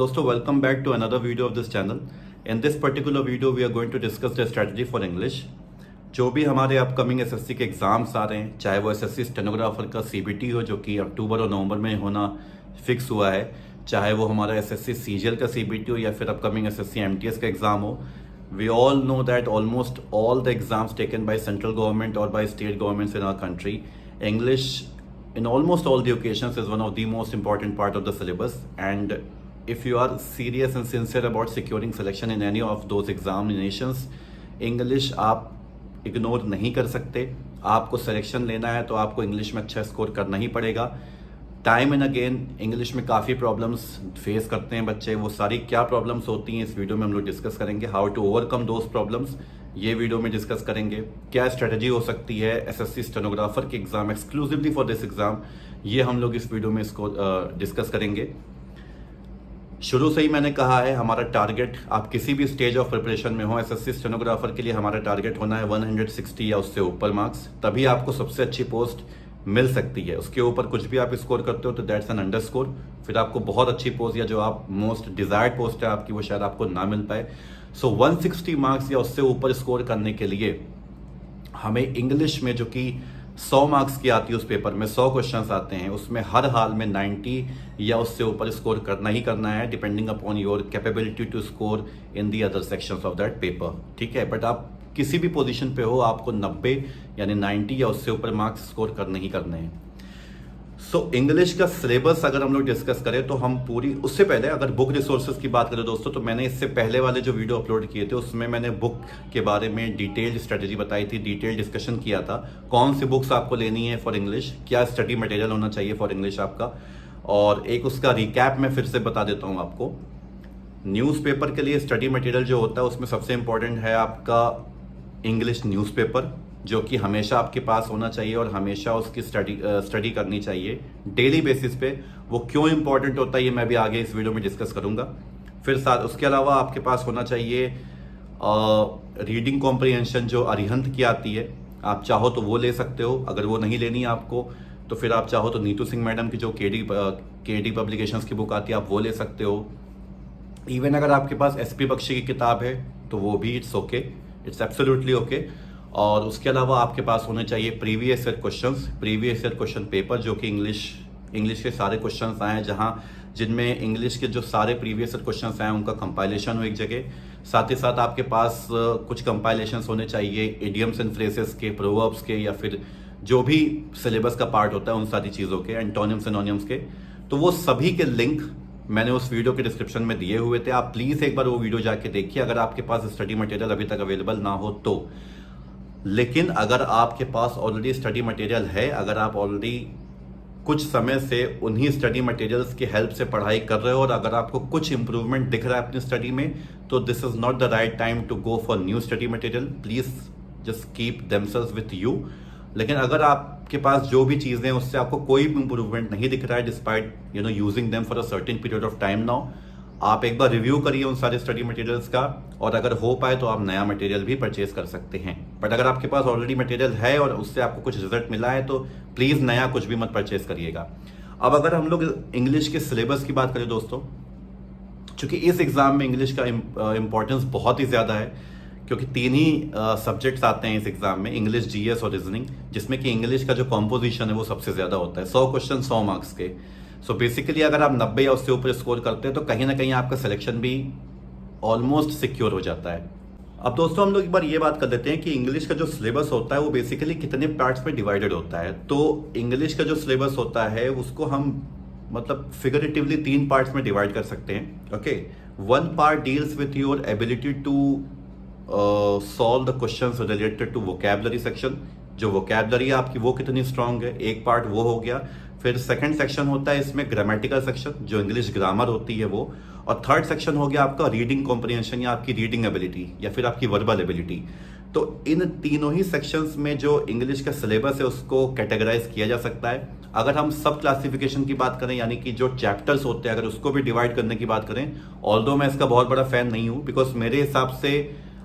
Dosto, welcome back to another video of this channel. In this particular video, we are going to discuss the strategy for English. जो भी हमारे upcoming SSC के exams आ रहे हैं, चाहे वो SSC stenographer का सीबीटी हो जो कि अक्टूबर और नवंबर में होना फिक्स हुआ है, चाहे वो हमारा एसएससी सीजीएल का सीबीटी हो या फिर अपकमिंग एसएससी एमटीएस का एग्जाम हो, we all know that almost all the exams taken by central government or by state governments in our country, English in almost all the occasions is one of the most important part of the syllabus. And if you are serious and sincere about securing selection in any of those examinations, English आप ignore नहीं कर सकते. आपको selection लेना है तो आपको English में अच्छा स्कोर करना ही पड़ेगा. टाइम एंड अगेन इंग्लिश में काफ़ी प्रॉब्लम्स फेस करते हैं बच्चे. वो सारी क्या प्रॉब्लम्स होती हैं इस वीडियो में हम लोग डिस्कस करेंगे. How to overcome those problems ये वीडियो में डिस्कस करेंगे. क्या स्ट्रेटजी हो सकती है एसएससी स्टेनोग्राफर के exam exclusively for this exam, ये हम लोग इस वीडियो में इसको डिस्कस करेंगे. शुरू से ही मैंने कहा है हमारा टारगेट, आप किसी भी स्टेज ऑफ प्रिपरेशन में हो, एसएससी स्टेनोग्राफर के लिए हमारा टारगेट होना है 160 या उससे ऊपर मार्क्स. तभी आपको सबसे अच्छी पोस्ट मिल सकती है. उसके ऊपर कुछ भी आप स्कोर करते हो तो दैट्स एन अंडरस्कोर. फिर आपको बहुत अच्छी पोस्ट या जो आप मोस्ट डिजायर्ड पोस्ट है आपकी वो शायद आपको ना मिल पाए. सो 160 मार्क्स या उससे ऊपर स्कोर करने के लिए हमें इंग्लिश में जो कि 100 मार्क्स की आती है, उस पेपर में 100 क्वेश्चंस आते हैं, उसमें हर हाल में 90 या उससे ऊपर स्कोर करना ही करना है, depending upon your capability to score in the other sections of that paper. ठीक है, बट आप किसी भी पोजीशन पे हो आपको 90 यानी 90 या उससे ऊपर मार्क्स स्कोर करने ही करने हैं. सो इंग्लिश का सिलेबस अगर हम लोग डिस्कस करें तो हम पूरी, उससे पहले अगर बुक रिसोर्सेज की बात करें दोस्तों, तो मैंने इससे पहले वाले जो वीडियो अपलोड किए थे उसमें मैंने बुक के बारे में डिटेल स्ट्रेटेजी बताई थी, डिटेल डिस्कशन किया था. कौन सी बुक्स आपको लेनी है फॉर इंग्लिश, क्या स्टडी मटेरियल होना चाहिए फॉर इंग्लिश आपका, और एक उसका रिकैप मैं फिर से बता देता हूँ आपको. न्यूज़पेपर के लिए स्टडी मटेरियल जो होता है उसमें सबसे इंपॉर्टेंट है आपका इंग्लिश न्यूज़पेपर, जो कि हमेशा आपके पास होना चाहिए और हमेशा उसकी स्टडी करनी चाहिए डेली बेसिस पे. वो क्यों इंपॉर्टेंट होता है ये मैं भी आगे इस वीडियो में डिस्कस करूंगा. फिर साथ उसके अलावा आपके पास होना चाहिए रीडिंग कॉम्प्रिहेंशन जो अरिहंत की आती है. आप चाहो तो वो ले सकते हो, अगर वो नहीं लेनी है आपको तो फिर आप चाहो तो नीतू सिंह मैडम की जो केडी पब्लिकेशंस की बुक आती है आप वो ले सकते हो. इवन अगर आपके पास एसपी बख्शी की किताब है तो वो भी it's okay, it's absolutely okay. और उसके अलावा आपके पास होने चाहिए प्रीवियस ईयर क्वेश्चन पेपर, जो कि इंग्लिश के सारे क्वेश्चंस आए हैं, जहां जिनमें इंग्लिश के जो सारे प्रीवियस ईयर क्वेश्चंस आए हैं उनका कंपाइलेशन हो एक जगह. साथ ही साथ आपके पास कुछ कंपाइलेशंस होने चाहिए इडियम्स एंड फ्रेजेस के, प्रोवर्ब्स के, या फिर जो भी सिलेबस का पार्ट होता है उन सारी चीज़ों के, एंटोनिम्स एनोनिम्स के. तो वो सभी के लिंक मैंने उस वीडियो के डिस्क्रिप्शन में दिए हुए थे. आप प्लीज़ एक बार वो वीडियो जाके देखिए अगर आपके पास स्टडी मटेरियल अभी तक अवेलेबल ना हो तो. लेकिन अगर आपके पास ऑलरेडी स्टडी मटेरियल है, अगर आप ऑलरेडी कुछ समय से उन्हीं स्टडी मटेरियल्स की हेल्प से पढ़ाई कर रहे हो और अगर आपको कुछ इंप्रूवमेंट दिख रहा है अपनी स्टडी में, तो this is not the right time to go for new study material. Please just keep themselves with you. लेकिन अगर आपके पास जो भी चीज़ें हैं उससे आपको कोई भी इंप्रूवमेंट नहीं दिख रहा है despite using them for a certain period of time now, आप एक बार रिव्यू करिए उन सारे स्टडी मटेरियल्स का, और अगर हो पाए तो आप नया मटेरियल भी परचेज कर सकते हैं. बट अगर आपके पास ऑलरेडी मटेरियल है और उससे आपको कुछ रिजल्ट मिला है तो प्लीज़ नया कुछ भी मत परचेज करिएगा. अब अगर हम लोग इंग्लिश के सिलेबस की बात करें दोस्तों, चूंकि इस एग्जाम में इंग्लिश का इम्पोर्टेंस बहुत ही ज़्यादा है, क्योंकि 3 ही सब्जेक्ट्स आते हैं इस एग्जाम में, इंग्लिश, जीएस और रीजनिंग, जिसमें कि इंग्लिश का जो कॉम्पोजिशन है वो सबसे ज़्यादा होता है. 100 क्वेश्चन 100 मार्क्स के. सो बेसिकली अगर आप 90 या उससे ऊपर स्कोर करते हैं तो कहीं ना कहीं आपका सिलेक्शन भी ऑलमोस्ट सिक्योर हो जाता है. अब दोस्तों हम लोग एक बार ये बात कर लेते हैं कि इंग्लिश का जो सिलेबस होता है वो बेसिकली कितने पार्ट्स में डिवाइडेड होता है. तो इंग्लिश का जो सिलेबस होता है उसको हम मतलब फिगरेटिवली 3 पार्ट्स में डिवाइड कर सकते हैं. Okay, 1 part deals with your ability to solve the questions related to vocabulary section. जो वोकैबुलरी है आपकी वो कितनी स्ट्रांग है, एक पार्ट वो हो गया. फिर सेकंड सेक्शन होता है इसमें ग्रामेटिकल सेक्शन, जो इंग्लिश ग्रामर होती है वो. और थर्ड सेक्शन हो गया आपका रीडिंग कॉम्प्रिहेंशन या आपकी रीडिंग एबिलिटी या फिर आपकी वर्बल एबिलिटी. तो इन तीनों ही सेक्शंस में जो इंग्लिश का सिलेबस है उसको कैटेगराइज किया जा सकता है. अगर हम सब क्लासिफिकेशन की बात करें, यानी कि जो चैप्टर्स होते हैं अगर उसको भी डिवाइड करने की बात करें, ऑल्दो मैं इसका बहुत बड़ा फैन नहीं हूँ, बिकॉज मेरे हिसाब से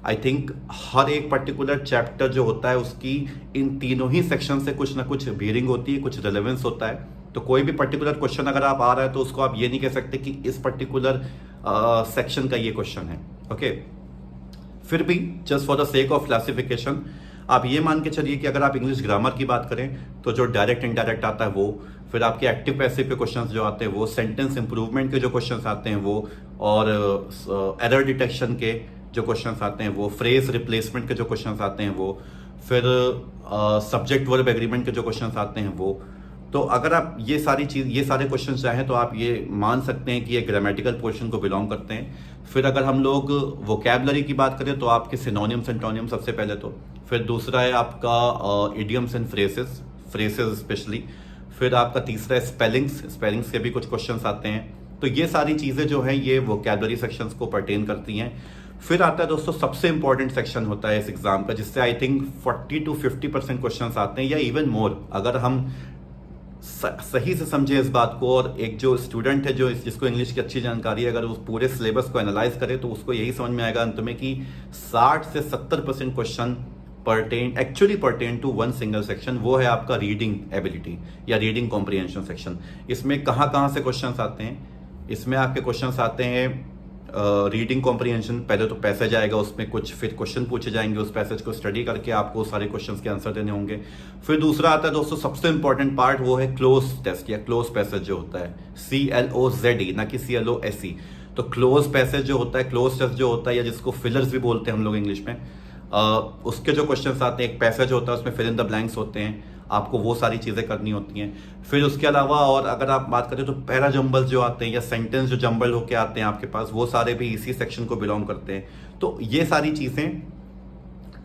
आई थिंक हर एक पर्टिकुलर चैप्टर जो होता है उसकी इन तीनों ही सेक्शन से कुछ ना कुछ बियरिंग होती है, कुछ रिलेवेंस होता है. तो कोई भी पर्टिकुलर क्वेश्चन अगर आप आ रहा है तो उसको आप ये नहीं कह सकते कि इस पर्टिकुलर सेक्शन का ये क्वेश्चन है। ओके, फिर भी just for the sake of classification आप ये मान के चलिए कि अगर आप इंग्लिश ग्रामर की बात करें तो जो डायरेक्ट इनडायरेक्ट आता है वो, फिर आपके एक्टिव पैसिव के क्वेश्चंस जो आते हैं वो, सेंटेंस इंप्रूवमेंट के जो क्वेश्चंस आते हैं वो, और एरर डिटेक्शन के जो क्वेश्चंस आते हैं वो, फ्रेज रिप्लेसमेंट के जो क्वेश्चंस आते हैं वो, फिर सब्जेक्ट वर्ब एग्रीमेंट के जो क्वेश्चंस आते हैं वो। तो अगर आप ये सारे क्वेश्चन चाहें तो आप ये मान सकते हैं कि ये ग्रामेटिकल पोर्शन को बिलोंग करते हैं। फिर अगर हम लोग वोकैबुलरी की बात करें तो आपके सिनोनिम्स एंटोनिम्स सबसे पहले तो, फिर दूसरा है आपका इडियम्स एंड फ्रेसेस स्पेशली, फिर आपका तीसरा है स्पेलिंग्स के भी कुछ क्वेश्चंस आते हैं। तो ये सारी चीज़ें जो हैं ये वोकैबुलरी सेक्शंस को पर्टेन करती हैं। फिर आता है दोस्तों सबसे इंपॉर्टेंट सेक्शन होता है इस एग्जाम का, जिससे आई थिंक 40 to 50% क्वेश्चंस आते हैं या इवन मोर, अगर हम सही से समझे इस बात को। और एक जो स्टूडेंट है जो जिसको इंग्लिश की अच्छी जानकारी है, अगर उस पूरे सिलेबस को एनालाइज करे तो उसको यही समझ में आएगा अंत में कि 60 से 70% question pertain to one single section, वो है आपका रीडिंग एबिलिटी या रीडिंग कॉम्प्रिहेंशन सेक्शन। इसमें कहाँ से क्वेश्चंस आते हैं? इसमें आपके क्वेश्चंस आते हैं रीडिंग कॉम्प्रिहेंशन, पहले तो पैसेज आएगा, उसमें कुछ फिर क्वेश्चन पूछे जाएंगे, उस पैसेज को स्टडी करके आपको सारे क्वेश्चंस के आंसर देने होंगे। फिर दूसरा आता है दोस्तों सबसे इंपॉर्टेंट पार्ट, वो है क्लोज टेस्ट या क्लोज पैसेज जो होता है, CLOZE ना कि CLOSE। तो क्लोज पैसेज जो होता है, क्लोज टेस्ट जो होता है, या जिसको फिलर्स भी बोलते हैं हम लोग इंग्लिश में, उसके जो क्वेश्चंस आते हैं, एक पैसेज होता है उसमें फिल इन द ब्लैंक्स होते हैं, आपको वो सारी चीज़ें करनी होती हैं। फिर उसके अलावा और अगर आप बात करें तो पैरा जंबल्स जो आते हैं या सेंटेंस जो जंबल होके आते हैं आपके पास, वो सारे भी इसी सेक्शन को बिलोंग करते हैं। तो ये सारी चीज़ें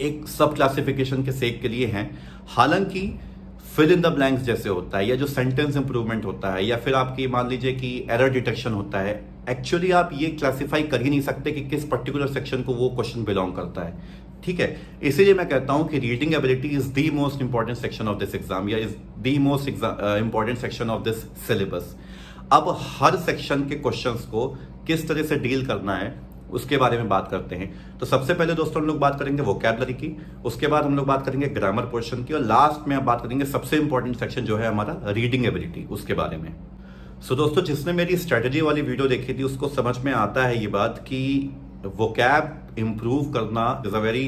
एक सब क्लासिफिकेशन के सेक के लिए हैं। हालांकि फिल इन द ब्लैंक्स जैसे होता है, या जो सेंटेंस इंप्रूवमेंट होता है, या फिर आपकी मान लीजिए कि एरर डिटेक्शन होता है, एक्चुअली आप ये क्लासिफाई कर ही नहीं सकते कि किस पर्टिकुलर सेक्शन को वो क्वेश्चन बिलोंग करता है। ठीक है, इसीलिए मैं कहता हूं कि reading ability is the most important section of this exam, या is the most important section of this syllabus. अब हर सेक्शन के क्वेश्चंस को किस तरह से डील करना है उसके बारे में बात करते हैं। तो सबसे पहले दोस्तों हम लोग बात करेंगे वोकैबुलरी की, उसके बाद हम लोग बात करेंगे ग्रामर पोर्शन की, और लास्ट में आप बात करेंगे सबसे इंपॉर्टेंट सेक्शन जो है हमारा रीडिंग एबिलिटी, उसके बारे में। सो दोस्तों जिसने मेरी स्ट्रेटेजी वाली वीडियो देखी थी उसको समझ में आता है ये बात कि वोकैब इम्प्रूव करना is a very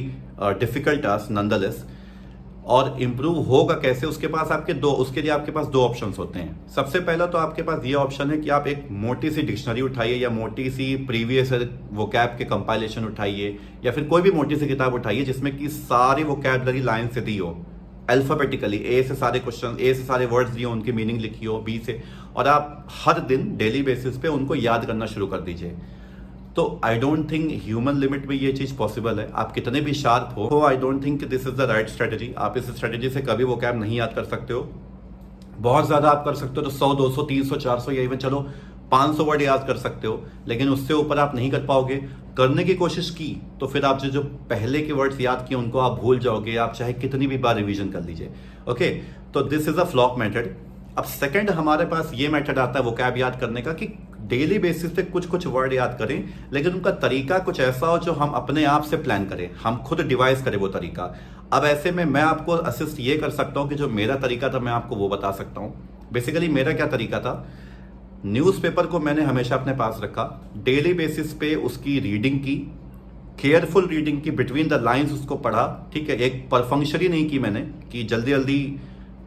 difficult task nonetheless. और इम्प्रूव होगा कैसे, उसके लिए आपके पास दो ऑप्शंस होते हैं। सबसे पहला तो आपके पास ये ऑप्शन है कि आप एक मोटी सी डिक्शनरी उठाइए, या मोटी सी प्रीवियस वोकैब के कंपाइलेशन उठाइए, या फिर कोई भी मोटी सी किताब उठाइए जिसमें कि सारी वोकैबुलरी लाइन से दी हो, अल्फाबेटिकली ए से सारे क्वेश्चन, ए से सारे वर्ड्स दिए, उनकी मीनिंग लिखी हो, बी से, और आप हर दिन डेली बेसिस पे उनको याद करना शुरू कर दीजिए। तो I don't think human limit में ये चीज़ पॉसिबल है। आप कितने भी शार्प हो, I don't think this is the right strategy. आप इस स्ट्रेटेजी से कभी वो कैब नहीं याद कर सकते हो। बहुत ज़्यादा आप कर सकते हो तो 100, 200, 300, 400 या इवन चलो 500 वर्ड याद कर सकते हो, लेकिन उससे ऊपर आप नहीं कर पाओगे। करने की कोशिश की तो फिर आप जो पहले के वर्ड्स याद किए उनको आप भूल जाओगे, आप चाहे कितनी भी बार रिवीजन कर लीजिए। ओके, तो this is a flop method. अब सेकंड हमारे पास ये मेथड आता है वोकैब याद करने का कि डेली बेसिस पे कुछ कुछ वर्ड याद करें, लेकिन उनका तरीका कुछ ऐसा हो जो हम अपने आप से प्लान करें, हम खुद डिवाइस करें वो तरीका। अब ऐसे में मैं आपको असिस्ट ये कर सकता हूं कि जो मेरा तरीका था मैं आपको वो बता सकता हूं। बेसिकली मेरा क्या तरीका था, न्यूज़पेपर को मैंने हमेशा अपने पास रखा, डेली बेसिस पे उसकी रीडिंग की, केयरफुल रीडिंग की, बिटवीन द लाइंस उसको पढ़ा। ठीक है, एक परफंक्शनरी नहीं की मैंने कि जल्दी जल्दी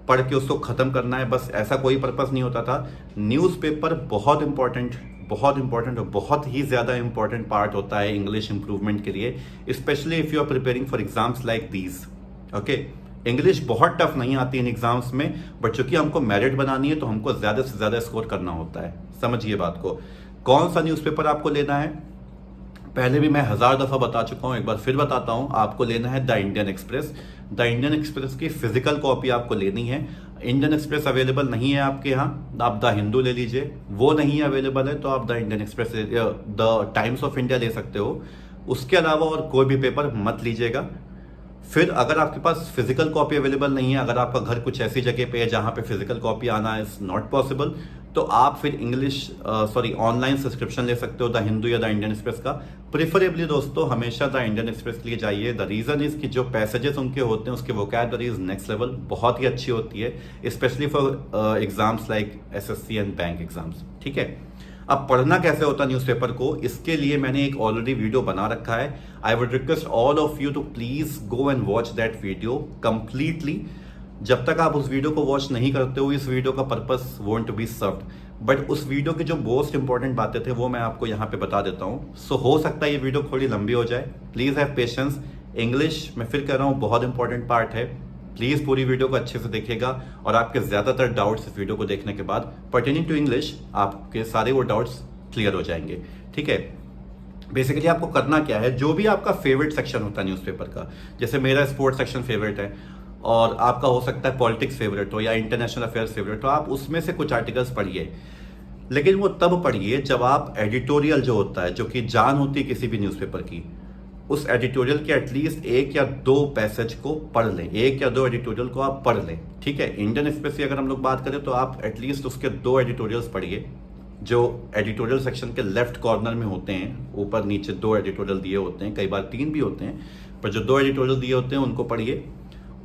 पढ़ के उसको ख़त्म करना है, बस ऐसा कोई पर्पस नहीं होता था। न्यूज़पेपर बहुत इंपॉर्टेंट और बहुत ही ज़्यादा इंपॉर्टेंट पार्ट होता है इंग्लिश इंप्रूवमेंट के लिए, specially if you are preparing for exams like these. Okay, English बहुत टफ नहीं आती इन एग्जाम्स में, बट चूंकि हमको मेरिट बनानी है तो हमको ज़्यादा से ज़्यादा स्कोर करना होता है। समझिए बात को। कौन सा न्यूज़पेपर आपको लेना है, पहले भी मैं 1000 दफ़ा बता चुका हूँ, एक बार फिर बताता हूँ। आपको लेना है the Indian express. The Indian express की फिजिकल कॉपी आपको लेनी है। इंडियन एक्सप्रेस अवेलेबल नहीं है आपके यहाँ, आप द हिंदू ले लीजिए। वो नहीं अवेलेबल है तो आप the Indian express, the times of India ले सकते हो। उसके अलावा और कोई भी पेपर मत लीजिएगा। फिर अगर आपके पास फिजिकल कॉपी अवेलेबल नहीं है, अगर आपका घर कुछ ऐसी जगह पे है जहाँ पे फिजिकल कॉपी आना इज नॉट पॉसिबल, तो आप फिर ऑनलाइन सब्सक्रिप्शन ले सकते हो द हिंदू या द इंडियन एक्सप्रेस का। प्रिफरेबली दोस्तों हमेशा द इंडियन एक्सप्रेस के लिए जाइए। द रीजन इज कि जो पैसेजेस उनके होते हैं उसके वोकैबुलरी इज नेक्स्ट लेवल, बहुत ही अच्छी होती है, specially for exams like SSC and bank exams. ठीक है, अब पढ़ना कैसे होता है न्यूज़पेपर को, इसके लिए मैंने एक ऑलरेडी वीडियो बना रखा है। I would request all of you to please go and watch that video completely. जब तक आप उस वीडियो को वॉच नहीं करते हो, इस वीडियो का purpose won't to be served. But उस वीडियो की जो मोस्ट इंपॉर्टेंट बातें थे वो मैं आपको यहाँ पे बता देता हूँ। सो हो सकता है ये वीडियो थोड़ी लंबी हो जाए, प्लीज हैव पेशेंस। इंग्लिश मैं फिर कह रहा हूँ बहुत इंपॉर्टेंट पार्ट है, प्लीज पूरी वीडियो को अच्छे से देखिएगा और आपके ज्यादातर डाउट्स इस वीडियो को देखने के बाद पर्टेनिंग टू इंग्लिश आपके सारे वो डाउट्स क्लियर हो जाएंगे। ठीक है, बेसिकली आपको करना क्या है, जो भी आपका फेवरेट सेक्शन होता है न्यूज़पेपर का, जैसे मेरा स्पोर्ट्स सेक्शन फेवरेट है और आपका हो सकता है पॉलिटिक्स फेवरेट हो या इंटरनेशनल अफेयर्स फेवरेट हो, आप उसमें से कुछ आर्टिकल्स पढ़िए। लेकिन वो तब पढ़िए जब आप एडिटोरियल जो होता है, जो कि जान होती है किसी भी न्यूज़पेपर की, उस एडिटोरियल के एटलीस्ट 1 या 2 पैसेज को पढ़ लें, 1 या 2 एडिटोरियल को आप पढ़ लें। ठीक है, इंडियन एक्सप्रेस की अगर हम लोग बात करें तो आप एटलीस्ट उसके 2 एडिटोरियल्स पढ़िए, जो एडिटोरियल सेक्शन के लेफ्ट कॉर्नर में होते हैं, ऊपर नीचे 2 एडिटोरियल दिए होते हैं, कई बार 3 भी होते हैं, पर जो 2 एडिटोरियल दिए होते हैं उनको पढ़िए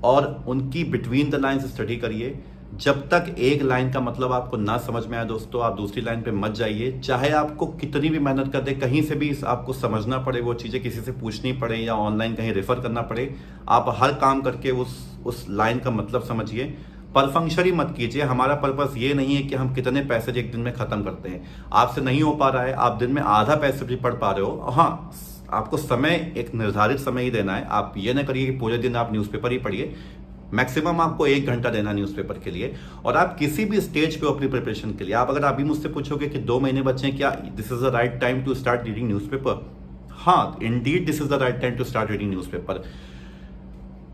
और उनकी बिटवीन द लाइन्स स्टडी करिए। जब तक एक लाइन का मतलब आपको ना समझ में आए दोस्तों, आप दूसरी लाइन पे मत जाइए। चाहे आपको कितनी भी मेहनत कर दे, कहीं से भी आपको समझना पड़े, वो चीज़ें किसी से पूछनी पड़े या ऑनलाइन कहीं रेफर करना पड़े, आप हर काम करके उस लाइन का मतलब समझिए। परफंक्शनरी मत कीजिए। हमारा पर्पस ये नहीं है कि हम कितने पैसेज एक दिन में खत्म करते हैं। आपसे नहीं हो पा रहा है, आप दिन में आधा पैसेज भी पढ़ पा रहे हो, हाँ आपको समय एक निर्धारित समय ही देना है। आप ये ना करिए कि पूरे दिन आप न्यूज़पेपर ही पढ़िए। मैक्सिमम आपको 1 घंटा देना न्यूज़पेपर के लिए। और आप किसी भी स्टेज पे अपनी प्रिपरेशन के लिए, आप अगर अभी मुझसे पूछोगे कि 2 महीने बचे हैं, क्या this is the right time to start reading newspaper? हाँ, indeed this is the right time to start reading newspaper.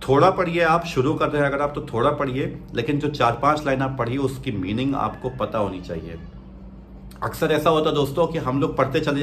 थोड़ा पढ़िए, आप शुरू कर रहे हैं अगर आप तो थोड़ा पढ़िए, लेकिन जो 4-5 लाइन आप पढ़िए उसकी मीनिंग आपको पता होनी चाहिए। अक्सर ऐसा होता है दोस्तों कि हम लोग पढ़ते चले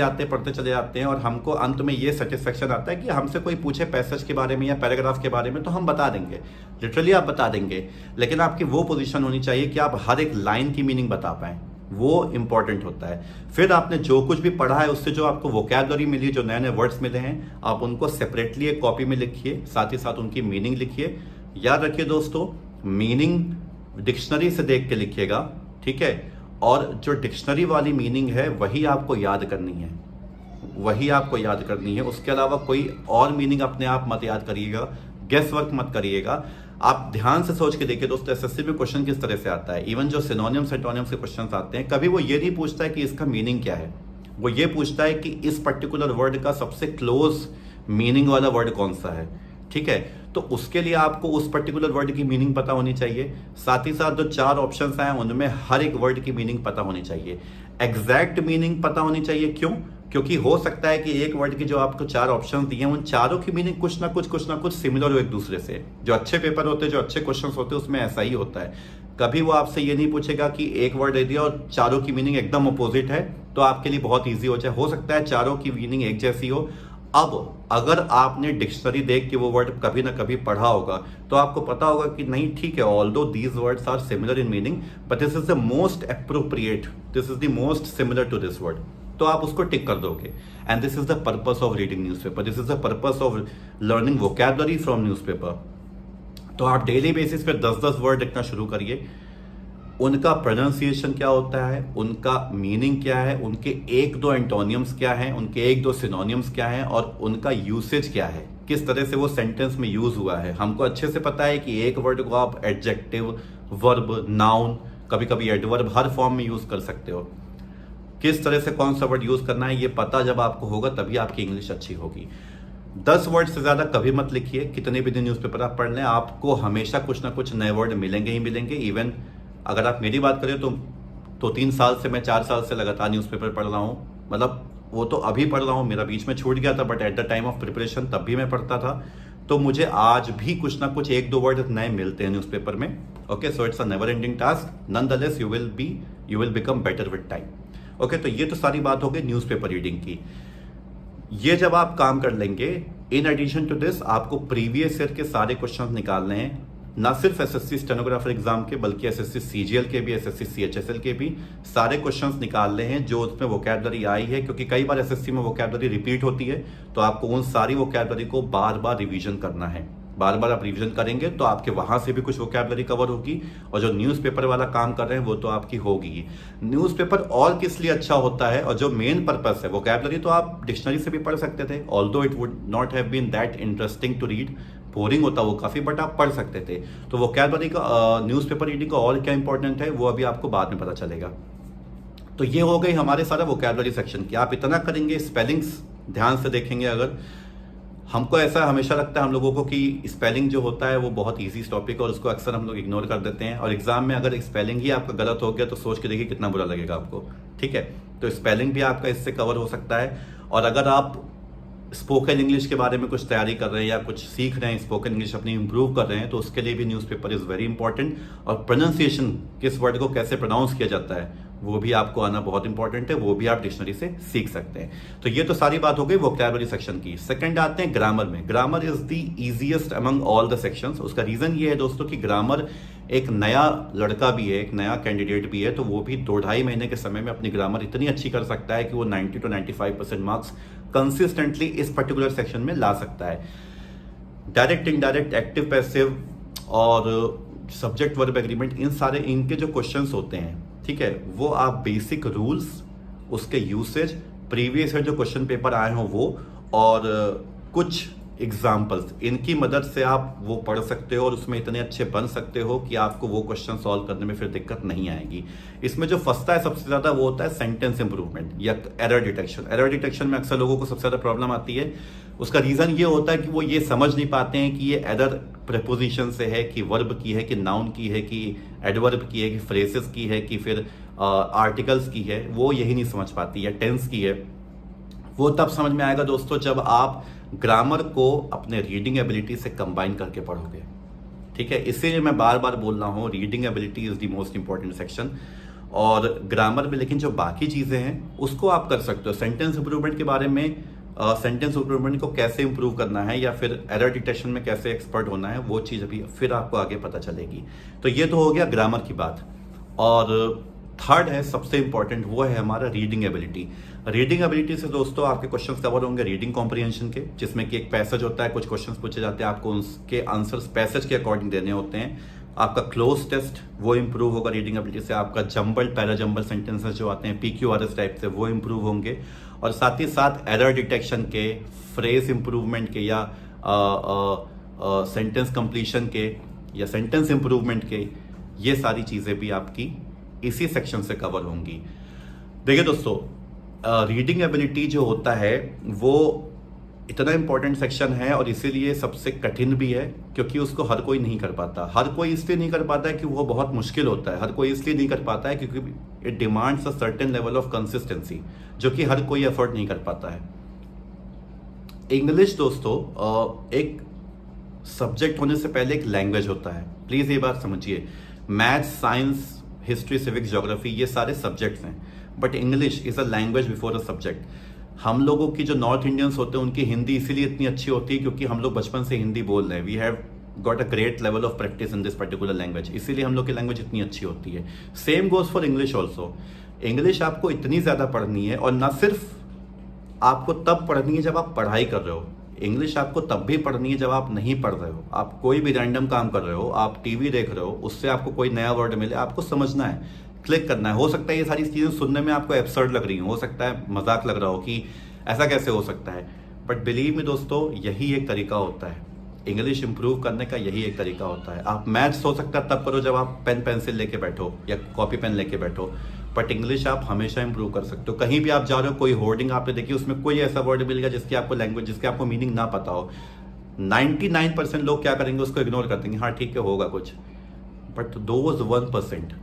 जाते हैं और हमको अंत में ये सेटिस्फेक्शन आता है कि हमसे कोई पूछे पैसेज के बारे में या पैराग्राफ के बारे में तो हम बता देंगे, लिटरली आप बता देंगे। लेकिन आपकी वो पोजीशन होनी चाहिए कि आप हर एक लाइन की मीनिंग बता पाएं, वो इंपॉर्टेंट होता है। फिर आपने जो कुछ भी पढ़ा है उससे जो आपको वोकैबुलरी मिली, जो नए नए वर्ड्स मिले हैं, आप उनको सेपरेटली एक कॉपी में लिखिए, साथ ही साथ उनकी मीनिंग लिखिए। याद रखिए दोस्तों, मीनिंग डिक्शनरी से देख के लिखिएगा, ठीक है, और जो डिक्शनरी वाली मीनिंग है वही आपको याद करनी है, वही आपको याद करनी है। उसके अलावा कोई और मीनिंग अपने आप मत याद करिएगा, गेस वर्क मत करिएगा। आप ध्यान से सोच के देखिए दोस्तों, एसएससी में क्वेश्चन किस तरह से आता है। इवन जो सिनोनिम्स एंटोनिम्स के क्वेश्चन आते हैं, कभी वो ये नहीं पूछता है कि इसका मीनिंग क्या है, वो ये पूछता है कि इस पर्टिकुलर वर्ड का सबसे क्लोज मीनिंग वाला वर्ड कौन सा है। ठीक है, तो उसके लिए आपको उस पर्टिकुलर वर्ड की मीनिंग पता होनी चाहिए। साथ ही साथ जो 4 ऑप्शंस हैं उनमें हर एक वर्ड की मीनिंग पता होनी चाहिए, एग्जैक्ट मीनिंग पता होनी चाहिए। क्यों? क्योंकि हो सकता है कि एक वर्ड की जो आपको 4 ऑप्शंस दिए हैं उन चारों की मीनिंग कुछ ना कुछ सिमिलर हो एक दूसरे से। जो अच्छे पेपर होते हैं, जो अच्छे क्वेश्चन होते हैं, उसमें ऐसा ही होता है। कभी वो आपसे ये नहीं पूछेगा कि एक वर्ड दे दिया और चारों की मीनिंग एकदम अपोजिट है, तो आपके लिए बहुत ईजी हो जाए। हो सकता है चारों की मीनिंग एक जैसी हो। अब अगर आपने डिक्शनरी देख के वो वर्ड कभी ना कभी पढ़ा होगा तो आपको पता होगा कि नहीं ठीक है, although these words are similar in meaning but this is the most appropriate, this is the most similar to this word, तो आप उसको टिक कर दोगे। And this is the purpose of reading newspaper, this is the purpose of learning vocabulary from newspaper. तो आप daily basis पे 10-10 word लिखना शुरू करिए। उनका प्रोनाउंसिएशन क्या होता है, उनका मीनिंग क्या है, उनके 1-2 एंटोनियम्स क्या हैं, उनके 1-2 सिनोनियम्स क्या हैं और उनका यूसेज क्या है, किस तरह से वो सेंटेंस में यूज हुआ है। हमको अच्छे से पता है कि एक वर्ड को आप एडजेक्टिव, वर्ब, नाउन, कभी कभी एडवर्ब हर फॉर्म में यूज कर सकते हो। किस तरह से कौन सा वर्ड यूज करना है ये पता जब आपको होगा तभी आपकी इंग्लिश अच्छी होगी। 10 वर्ड से ज्यादा कभी मत लिखिए। कितने भी दिन न्यूज़पेपर आप पढ़ लें, आपको हमेशा कुछ ना कुछ नए वर्ड मिलेंगे ही मिलेंगे। इवन अगर आप मेरी बात करें तो 3 साल से मैं 4 साल से लगातार न्यूज़पेपर पढ़ रहा हूँ। मतलब वो तो अभी पढ़ रहा हूँ, मेरा बीच में छूट गया था, but at the time of preparation तब भी मैं पढ़ता था। तो मुझे आज भी कुछ ना कुछ 1-2 वर्ड नए मिलते हैं न्यूज़पेपर में। Okay, so it's a never ending task. Nonetheless you will become better with time. Okay, तो ये तो सारी बात हो गई न्यूज़पेपर रीडिंग की। ये जब आप काम कर लेंगे, इन एडिशन टू दिस आपको प्रीवियस ईयर के सारे क्वेश्चंस निकालने हैं। ना सिर्फ एसएससी स्टेनोग्राफर एग्जाम के बल्कि एसएससी सीजीएल के भी, एसएससी सीएचएसएल के भी सारे क्वेश्चंस निकाल रहे हैं जो उसमें वोकैबुलरी आई है, क्योंकि कई बार एसएससी में वोकैबुलरी रिपीट होती है, तो आपको उन सारी वोकैबुलरी को बार बार रिवीजन करना है। बार बार आप रिवीजन करेंगे तो आपके वहां से भी कुछ वोकैबुलरी कवर होगी, और जो न्यूज़पेपर वाला काम कर रहे हैं वो तो आपकी होगी। न्यूज़पेपर और किस लिए अच्छा होता है, और जो मेन पर्पस है, वोकैबुलरी तो आप डिक्शनरी से भी पढ़ सकते थे, although it would not have been that interesting to read, boring होता वो काफी, बट आप पढ़ सकते थे। तो वोकैबुलरी का न्यूज़पेपर रीडिंग का और क्या इंपॉर्टेंट है वो अभी आपको बाद में पता चलेगा। तो ये हो गई हमारे सारा वोकैबुलरी सेक्शन की। आप इतना करेंगे, स्पेलिंग्स ध्यान से देखेंगे। अगर हमको ऐसा हमेशा लगता है हम लोगों को कि स्पेलिंग जो होता है वो बहुत इजी टॉपिक है और उसको अक्सर हम लोग इग्नोर कर देते हैं, और एग्जाम में अगर स्पेलिंग ही आपका गलत हो गया तो सोच के देखिए कितना बुरा लगेगा आपको। ठीक है, तो स्पेलिंग भी आपका इससे कवर हो सकता है। और अगर आप स्पोकन इंग्लिश के बारे में कुछ तैयारी कर रहे हैं या कुछ सीख रहे हैं, स्पोकन इंग्लिश अपनी इंप्रूव कर रहे हैं, तो उसके लिए भी न्यूज़पेपर इज़ वेरी इंपॉर्टेंट। और प्रोनाउंसिएशन, किस वर्ड को कैसे प्रोनाउंस किया जाता है, वो भी आपको आना बहुत इंपॉर्टेंट है, वो भी आप डिक्शनरी से सीख सकते हैं। तो ये तो सारी बात हो गई वोकैबुलरी सेक्शन की। सेकंड आते हैं ग्रामर में। Grammar is the easiest among all the sections. उसका रीजन ये है दोस्तों कि ग्रामर एक नया लड़का भी है, एक नया कैंडिडेट भी है, तो वो भी 2-2.5 महीने के समय में अपनी ग्रामर इतनी अच्छी कर सकता है कि वो 90 to 95% मार्क्स कंसिस्टेंटली इस पर्टिकुलर सेक्शन में ला सकता है। डायरेक्ट, इनडायरेक्ट, एक्टिव, पैसिव और सब्जेक्ट वर्ब एग्रीमेंट, इन सारे इनके जो क्वेश्चंस होते हैं, ठीक है, वो आप बेसिक रूल्स, उसके यूसेज, प्रीवियस ईयर जो क्वेश्चन पेपर आए हों वो, और कुछ एग्जाम्पल्स, इनकी मदद से आप वो पढ़ सकते हो और उसमें इतने अच्छे बन सकते हो कि आपको वो क्वेश्चन सॉल्व करने में फिर दिक्कत नहीं आएगी। इसमें जो फंसता है सबसे ज्यादा वो होता है सेंटेंस इंप्रूवमेंट या एरर डिटेक्शन। एरर डिटेक्शन में अक्सर लोगों को सबसे ज्यादा प्रॉब्लम आती है। उसका रीजन ये होता है कि वो ये समझ नहीं पाते हैं कि ये एरर प्रेपोजिशन से है, कि वर्ब की है, कि नाउन की है, कि एडवर्ब की है, कि फ्रेजेस की है, कि फिर आर्टिकल्स की है। वो यही नहीं समझ पाती, या टेंस की है। वो तब समझ में आएगा दोस्तों जब आप ग्रामर को अपने रीडिंग एबिलिटी से कंबाइन करके पढ़ोगे। ठीक है, इसीलिए मैं बार बार बोल रहा हूँ reading ability is the most important section. और ग्रामर में लेकिन जो बाकी चीजें हैं उसको आप कर सकते हो। सेंटेंस इंप्रूवमेंट के बारे में, सेंटेंस इंप्रूवमेंट को कैसे इंप्रूव करना है या फिर एरर डिटेक्शन में कैसे एक्सपर्ट होना है, वो चीज अभी फिर आपको आगे पता चलेगी। तो ये तो हो गया ग्रामर की बात। और थर्ड है सबसे इंपॉर्टेंट, वो है हमारा रीडिंग एबिलिटी। रीडिंग एबिलिटी से दोस्तों आपके क्वेश्चंस कवर होंगे रीडिंग कॉम्प्रिहेंशन के, जिसमें कि एक पैसेज होता है, कुछ क्वेश्चंस पूछे जाते हैं, आपको उसके आंसर्स पैसेज के अकॉर्डिंग देने होते हैं। आपका क्लोज टेस्ट वो इंप्रूव होगा रीडिंग एबिलिटी से। आपका जंबल्ड, पैराजंबल सेंटेंसेस जो आते हैं PQRS टाइप से, वो इंप्रूव होंगे। और साथ ही साथ एरर डिटेक्शन के, फ्रेज इंप्रूवमेंट के, या सेंटेंस कंप्लीशन के, या सेंटेंस इंप्रूवमेंट के, ये सारी चीजें भी आपकी इसी सेक्शन से कवर होंगी। देखिए दोस्तों, रीडिंग एबिलिटी जो होता है वो इतना इंपॉर्टेंट सेक्शन है और इसीलिए सबसे कठिन भी है, क्योंकि उसको हर कोई नहीं कर पाता। हर कोई इसलिए नहीं कर पाता है कि वो बहुत मुश्किल होता है। हर कोई इसलिए नहीं कर पाता है क्योंकि it demands a certain level of consistency, जो कि हर कोई एफर्ट नहीं कर पाता है। इंग्लिश दोस्तों एक सब्जेक्ट होने से पहले एक लैंग्वेज होता है, प्लीज ये बात समझिए। Maths, science, history, civics, geography, ये सारे सब्जेक्ट्स हैं, but English is a language before a subject. हम लोगों की जो नॉर्थ इंडियंस होते हैं उनकी हिंदी इसीलिए इतनी अच्छी होती है क्योंकि हम लोग बचपन से हिंदी बोल रहे हैं। We have got a great level of practice in this particular language, इसीलिए हम लोग की लैंग्वेज इतनी अच्छी होती है। Same goes for English also. English आपको इतनी ज्यादा पढ़नी है, और ना सिर्फ आपको तब पढ़नी है जब आप पढ़ाई कर रहे हो, इंग्लिश आपको तब भी पढ़नी है जब आप नहीं पढ़ रहे हो। आप कोई भी रैंडम काम कर रहे हो, आप टीवी देख रहे हो, उससे आपको कोई नया वर्ड मिले, आपको समझना है, क्लिक करना है। हो सकता है ये सारी चीजें सुनने में आपको एब्सर्ड लग रही हो सकता है मजाक लग रहा हो कि ऐसा कैसे हो सकता है, बट बिलीव में दोस्तों यही एक तरीका होता है इंग्लिश इंप्रूव करने का, यही एक तरीका होता है। आप मैथ्स हो सकता है तब करो जब आप पेन पेंसिल लेके बैठो या कॉपी पेन लेके बैठो, बट इंग्लिश आप हमेशा इंप्रूव कर सकते हो। कहीं भी आप जा रहे हो, कोई होर्डिंग आपने देखी, उसमें कोई ऐसा वर्ड मिलेगा जिसकी आपको लैंग्वेज, जिसके आपको मीनिंग ना पता हो, 99% लोग क्या करेंगे, उसको इग्नोर कर देंगे, हाँ ठीक है होगा कुछ। बट दोज 1%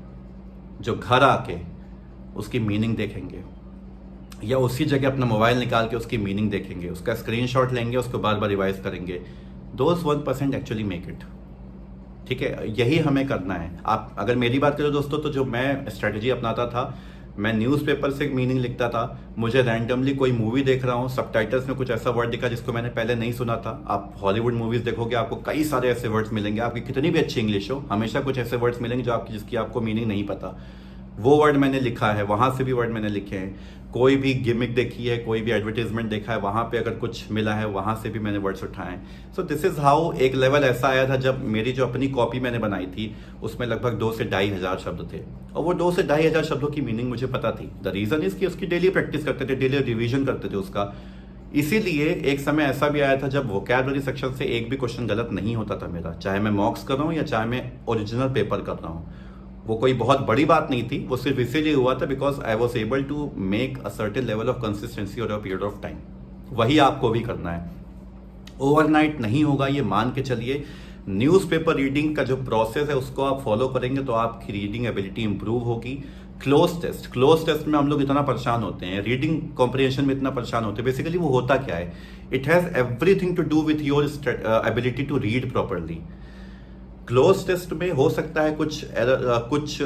जो घर आके उसकी मीनिंग देखेंगे या उसी जगह अपना मोबाइल निकाल के उसकी मीनिंग देखेंगे, उसका स्क्रीनशॉट लेंगे, उसको बार बार रिवाइज करेंगे, दोज 1% एक्चुअली मेक इट। ठीक है, यही हमें करना है। आप अगर मेरी बात करो दोस्तों, तो जो मैं स्ट्रेटेजी अपनाता था, मैं न्यूज़पेपर से मीनिंग लिखता था, मुझे रैंडमली कोई मूवी देख रहा हूँ, सबटाइटल्स में कुछ ऐसा वर्ड दिखा जिसको मैंने पहले नहीं सुना था। आप हॉलीवुड मूवीज़ देखोगे, आपको कई सारे ऐसे वर्ड्स मिलेंगे, आपकी कितनी भी अच्छी इंग्लिश हो, हमेशा कुछ ऐसे वर्ड्स मिलेंगे जो आपकी जिसकी आपको मीनिंग नहीं पता। वो वर्ड मैंने लिखा है, वहाँ से भी वर्ड मैंने लिखे हैं। कोई भी गिमिक देखी है, कोई भी एडवर्टीजमेंट देखा है, वहाँ पे अगर कुछ मिला है, वहाँ से भी मैंने वर्ड्स उठाए हैं। सो दिस इज़ हाउ एक लेवल ऐसा आया था जब मेरी जो अपनी कॉपी मैंने बनाई थी उसमें लगभग 2 से 2,500 शब्द थे, और वो 2 से 2,500 शब्दों की मीनिंग मुझे पता थी। द रीज़न इज़ कि उसकी डेली प्रैक्टिस करते थे, डेली रिविजन करते थे उसका। इसीलिए एक समय ऐसा भी आया था जब वोकैबुलरी सेक्शन से एक भी क्वेश्चन गलत नहीं होता था मेरा, चाहे मैं मॉक्स कर रहा हूँ या चाहे मैं ओरिजिनल पेपर कर रहा हूँ। वो कोई बहुत बड़ी बात नहीं थी, वो सिर्फ इसीलिए हुआ था because I was able to make a certain level of consistency और अ पीरियड ऑफ टाइम। वही आपको भी करना है, ओवरनाइट नहीं होगा, ये मान के चलिए। न्यूज़पेपर रीडिंग का जो प्रोसेस है उसको आप फॉलो करेंगे तो आपकी रीडिंग एबिलिटी इंप्रूव होगी। क्लोज टेस्ट में हम लोग इतना परेशान होते हैं, रीडिंग कॉम्प्रिहेंशन में इतना परेशान होते हैं। बेसिकली वो होता क्या है, it has everything to do with your ability to read properly. Cloze test में हो सकता है कुछ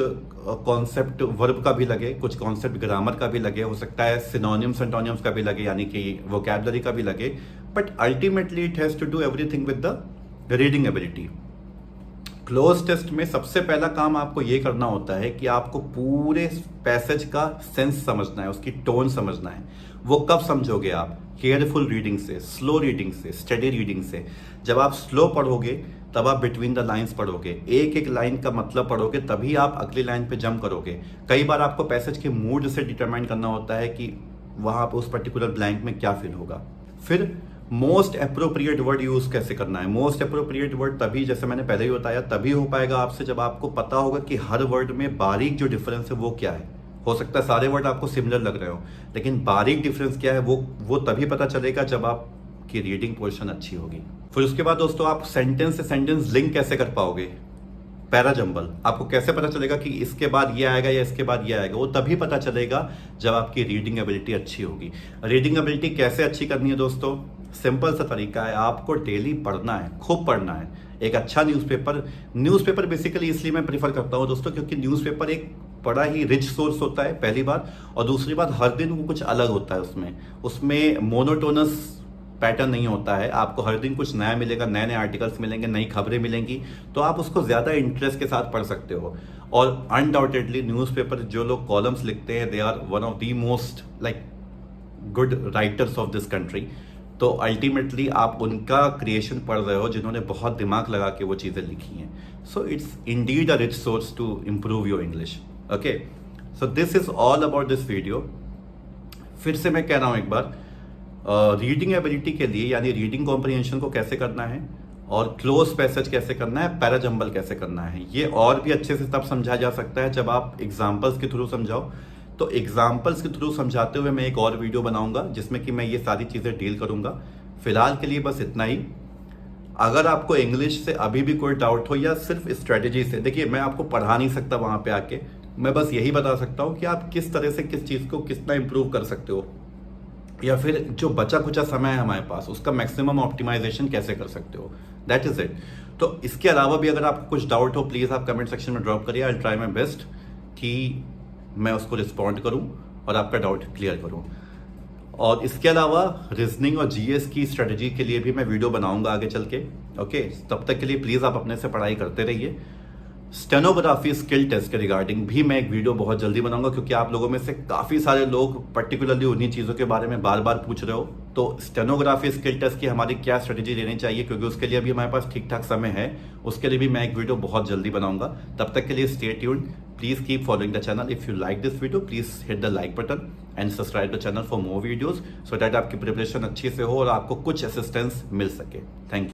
कॉन्सेप्ट वर्ब का भी लगे, कुछ कॉन्सेप्ट ग्रामर का भी लगे, हो सकता है सिनोनिम्स एंटोनिम्स का भी लगे, यानी कि वोकैबुलरी का भी लगे, but ultimately it has to do everything with the reading ability. Cloze test में सबसे पहला काम आपको ये करना होता है कि आपको पूरे पैसेज का सेंस समझना है, उसकी टोन समझना है। वो कब समझोगे आप? केयरफुल रीडिंग से, स्लो रीडिंग से, स्टडी रीडिंग से। जब आप स्लो पढ़ोगे तब आप बिटवीन द लाइंस पढ़ोगे, एक एक लाइन का मतलब पढ़ोगे, तभी आप अगली लाइन पे जंप करोगे। कई बार आपको पैसेज के मूड से डिटरमाइन करना होता है कि वहां पर उस पर्टिकुलर ब्लैंक में क्या फील होगा। फिर मोस्ट अप्रोप्रिएट वर्ड यूज कैसे करना है। मोस्ट अप्रोप्रिएट वर्ड तभी, जैसे मैंने पहले ही बताया, तभी हो पाएगा आपसे जब आपको पता होगा कि हर वर्ड में बारीक जो डिफरेंस है वो क्या है। हो सकता है सारे वर्ड आपको सिमिलर लग रहे हो, लेकिन बारीक डिफरेंस क्या है वो तभी पता चलेगा जब आपकी रीडिंग पोजीशन अच्छी होगी। फिर उसके बाद दोस्तों आप सेंटेंस से सेंटेंस लिंक कैसे कर पाओगे। पैराजंबल, आपको कैसे पता चलेगा कि इसके बाद ये आएगा या इसके बाद ये आएगा। वो तभी पता चलेगा जब आपकी रीडिंग एबिलिटी अच्छी होगी। रीडिंग एबिलिटी कैसे अच्छी करनी है दोस्तों? सिंपल सा तरीका है, आपको डेली पढ़ना है, खूब पढ़ना है। एक अच्छा न्यूज़पेपर बेसिकली इसलिए मैं प्रीफर करता हूँ दोस्तों, क्योंकि न्यूज़पेपर एक बड़ा ही रिच सोर्स होता है, पहली बात, और दूसरी बात हर दिन वो कुछ अलग होता है। उसमें मोनोटोनस पैटर्न नहीं होता है। आपको हर दिन कुछ नया मिलेगा, नए नए आर्टिकल्स मिलेंगे, नई खबरें मिलेंगी, तो आप उसको ज़्यादा इंटरेस्ट के साथ पढ़ सकते हो। और अनडाउटेडली न्यूज़पेपर जो लोग कॉलम्स लिखते हैं, they are one of the most good writers of this country. तो अल्टीमेटली आप उनका क्रिएशन पढ़ रहे हो जिन्होंने बहुत दिमाग लगा के वो चीज़ें लिखी हैं। So it's indeed a rich source to improve your English. Okay, so this is all about this video. फिर से मैं कह रहा हूँ एक बार, रीडिंग एबिलिटी के लिए, यानी रीडिंग कॉम्प्रिहेंशन को कैसे करना है और क्लोज पैसेज कैसे करना है, पैराजंबल कैसे करना है, ये और भी अच्छे से तब समझा जा सकता है जब आप एग्जाम्पल्स के थ्रू समझाओ। तो एग्जाम्पल्स के थ्रू समझाते हुए मैं एक और वीडियो बनाऊंगा जिसमें कि मैं ये सारी चीज़ें डील करूंगा। फिलहाल के लिए बस इतना ही। अगर आपको इंग्लिश से अभी भी कोई डाउट हो या सिर्फ स्ट्रेटेजी से, देखिए मैं आपको पढ़ा नहीं सकता वहाँ पे आके, मैं बस यही बता सकता हूँ कि आप किस तरह से किस चीज़ को कितना इम्प्रूव कर सकते हो, या फिर जो बचा कुचा समय है हमारे पास उसका मैक्सिमम ऑप्टिमाइजेशन कैसे कर सकते हो। That is it. तो इसके अलावा भी अगर आपको कुछ डाउट हो, प्लीज़ आप कमेंट सेक्शन में ड्रॉप करिए। I will try my best कि मैं उसको रिस्पॉन्ड करूं और आपका डाउट क्लियर करूं। और इसके अलावा रीजनिंग और जीएस की स्ट्रेटजी के लिए भी मैं वीडियो बनाऊंगा आगे चल के। ओके, तब तक के लिए प्लीज़ आप अपने से पढ़ाई करते रहिए। स्टेनोग्राफी स्किल टेस्ट के रिगार्डिंग भी मैं एक वीडियो बहुत जल्दी बनाऊंगा, क्योंकि आप लोगों में से काफ़ी सारे लोग पर्टिकुलरली उन्हीं चीज़ों के बारे में बार बार पूछ रहे हो। तो स्टेनोग्राफी स्किल टेस्ट की हमारी क्या स्ट्रेटजी लेनी चाहिए, क्योंकि उसके लिए अभी हमारे पास ठीक ठाक समय है, उसके लिए भी मैं एक वीडियो बहुत जल्दी बनाऊंगा। तब तक के लिए stay tuned, please keep following the channel. If you like this video, please hit the like button and subscribe the channel for more videos, so that आपकी प्रिपरेशन अच्छी से हो और आपको कुछ असिस्टेंस मिल सके। Thank you.